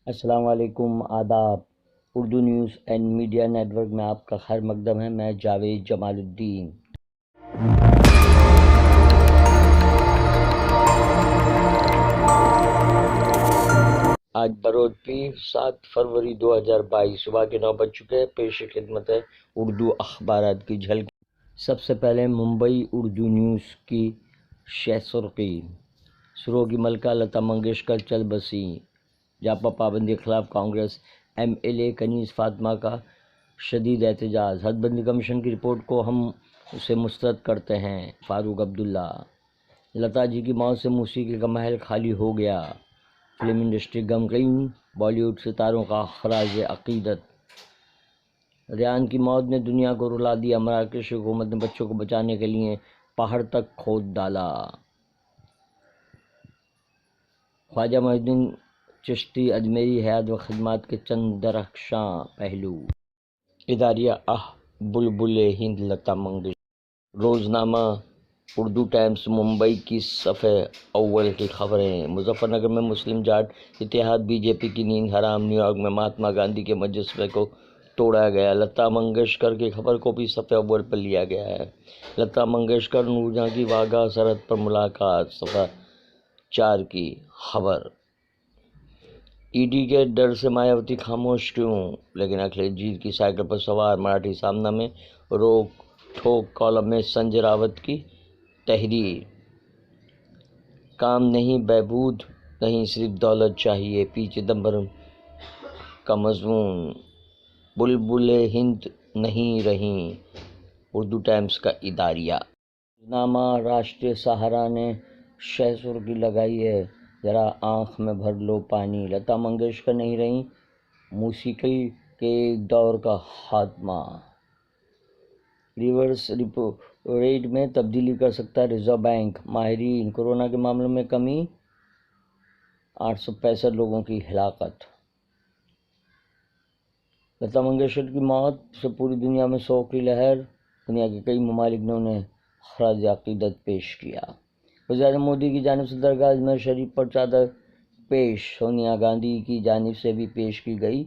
السلام علیکم، آداب۔ Urdu news and media network میں آپ کا خیر مقدم ہے۔ میں جاوید جمال الدین۔ آج بروز پیر 7 فروری 2022 صبح کے 9 بج چکے ہیں۔ پیش خدمت ہے اردو اخبارات کی جھلک۔ سب سے پہلے ممبئی اردو نیوز کی شہ سرخی۔ سرو کی ملکہ لتا منگیشکر چل بسیں۔ جاپا پابندی کے خلاف Congress M L A Kaneez Fatima کا شدید احتجاج۔ حد بندی کمیشن کی رپورٹ کو ہم اسے مسترد کرتے ہیں، فاروق عبداللہ۔ لتا جی کی موت سے موسیقی کا محل خالی ہو گیا، فلم انڈسٹری غمگین، بالی ووڈ ستاروں کا خراج عقیدت۔ ریان کی موت نے دنیا کو رلا دیا، مراکش حکومت نے بچوں کو بچانے کے لیے پہاڑ تک کھود ڈالا۔ خواجہ معین الدین چشتی اجمیری حیات و خدمات کے چند درخشاں پہلو۔ اداریہ بلبل ہند لتا منگیشکر۔ روزنامہ اردو ٹائمز ممبئی کی صفحہ اول کی خبریں۔ مظفر نگر میں مسلم جاٹ اتحاد بی جے پی کی نیند حرام۔ نیو یارک میں مہاتما گاندھی کے مجسمے کو توڑا گیا۔ لتا منگیشکر کی خبر کو بھی صفحہ اول پر لیا گیا ہے۔ لتا منگیشکر نورجہاں کی واہگہ سرحد پر ملاقات، صفحہ 4 کی خبر۔ ای ڈی کے ڈر سے مایاوتی خاموش کیوں، لیکن اکھلیش جی کی سائیکل پر سوار۔ مراٹھی سامنا میں روک ٹھوک کالم میں سنجے راوت کی تحریر۔ کام نہیں، بہبود نہیں، صرف دولت چاہیے، پی چدمبرم کا مضمون۔ بلبل ہند نہیں رہیں، اردو ٹائمز کا اداریہ۔ روزنامہ راشٹریہ سہارا نے شہ سرخی لگائی ہے، ذرا آنکھ میں بھر لو پانی۔ لتا منگیشکر نہیں رہیں، موسیقی کے ایک دور کا خاتمہ۔ ریورس ریپو ریٹ میں تبدیلی کر سکتا ہے ریزرو بینک، ماہرین۔ کورونا کے معاملوں میں کمی، 865 لوگوں کی ہلاکت۔ لتا منگیشکر کی موت سے پوری دنیا میں سوگ کی لہر، دنیا کے کئی ممالک نے انہیں خراج عقیدت پیش کیا۔ وزیر مودی کی جانب سے درگاہ اجمیر شریف پر چادر پیش، سونیا گاندھی کی جانب سے بھی پیش کی گئی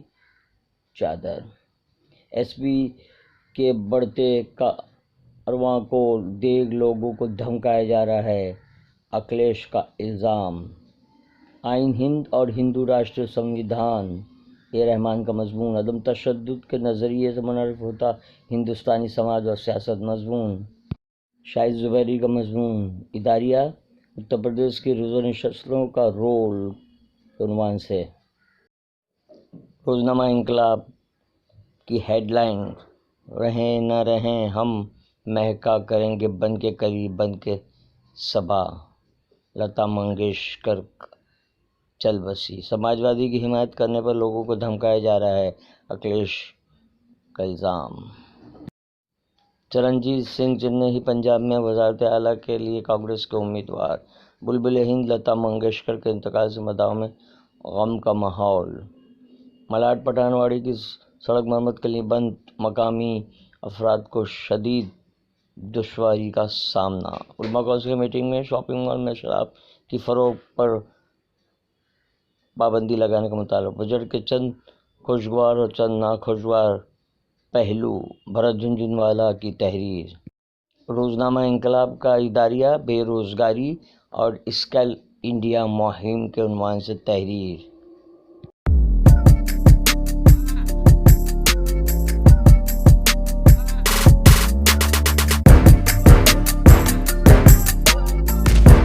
چادر۔ ایس پی کے بڑھتے کاررواں کو دیکھ لوگوں کو دھمکایا جا رہا ہے، اکھلیش کا الزام۔ آئین ہند اور ہندو راشٹریہ سنویدھان، اے رحمان کا مضمون۔ عدم تشدد کے نظریے سے منحرف ہوتا ہندوستانی سماج اور سیاست، مضمون۔ شاہد زبیری کا مضمون۔ اداریہ اتر پردیش کی ریزرو نشستوں کا رول کے عنوان سے۔ روزنامہ انقلاب کی ہیڈ لائن، رہیں نہ رہیں ہم مہکا کریں گے بن کے قریب بن کے صبا۔ لتا منگیشکر چل بسی۔ سماجوادی کی حمایت کرنے پر لوگوں کو دھمکایا جا رہا ہے، اکھلیش کا الزام۔ چرنجیت سنگھ چنئی پنجاب میں وزارت اعلیٰ کے لیے کانگریس کے امیدوار۔ بلبل ہند لتا منگیشکر کے انتقال سے مداحوں میں غم کا ماحول۔ ملاڈ پٹھان واڑی کی سڑک مرمت کے لیے بند، مقامی افراد کو شدید دشواری کا سامنا۔ علماء کونسل کی میٹنگ میں شاپنگ مال میں شراب کی فروخت پر پابندی لگانے کا مطالبہ۔ بجٹ کے چند خوشگوار اور چند ناخوشگوار پہلو، بھرت جھنجھنوالا کی تحریر۔ روزنامہ انقلاب کا اداریہ بے روزگاری اور اسکل انڈیا مہم کے عنوان سے تحریر۔